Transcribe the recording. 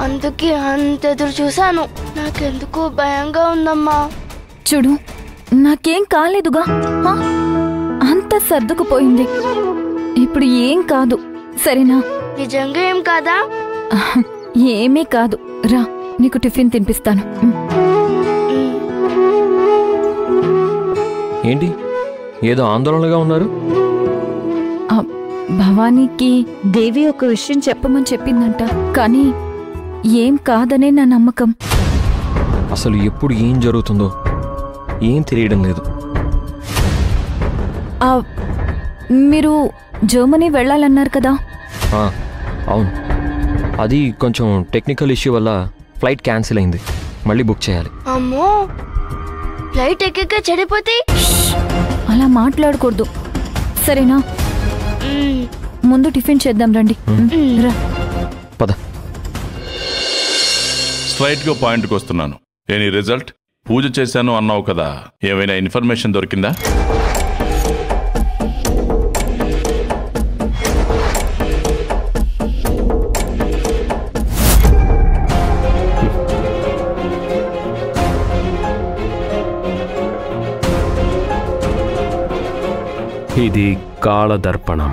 అందుకే అంత ఎదురు చూశాను. నాకెందుకో భయంగా ఉందమ్మా. చూడు, నాకేం కాలేదుగా, అంత సర్దుకుపోయింది. ఇప్పుడు ఏం కాదు, సరేనా? నిజంగా ఏం కాదా? ఏమీ కాదు, రా నీకు టిఫిన్ తినిపిస్తాను. ఏంటి ఏదో ఆందోళనగా ఉన్నారు? భవానీకి దేవి ఒక విషయం చెప్పమని చెప్పిందంట, కానీ ఏం కాదనే నా నమ్మకం. అసలు ఎప్పుడు ఏం జరుగుతుందో ఏం తెలియడం లేదు. మీరు జర్మనీ వెళ్ళాలన్నారు కదా? అవును, అది కొంచెం టెక్నికల్ ఇష్యూ వల్ల ఫ్లైట్ క్యాన్సిల్ అయింది. మళ్ళీ బుక్ చేయాలి. అమ్మో, ఫ్లైట్ ఎక్కక చెడిపోతే? అలా మాట్లాడకూడదు, సరేనా? ముందు టిఫిన్ చేద్దాం రండి. రా పద. స్ట్రైట్ గా పాయింట్కి వస్తున్నాను. Any result? పూజ చేశాను అన్నావు కదా, ఏమైనా ఇన్ఫర్మేషన్ దొరికిందా? ఇది కాళదర్పణం.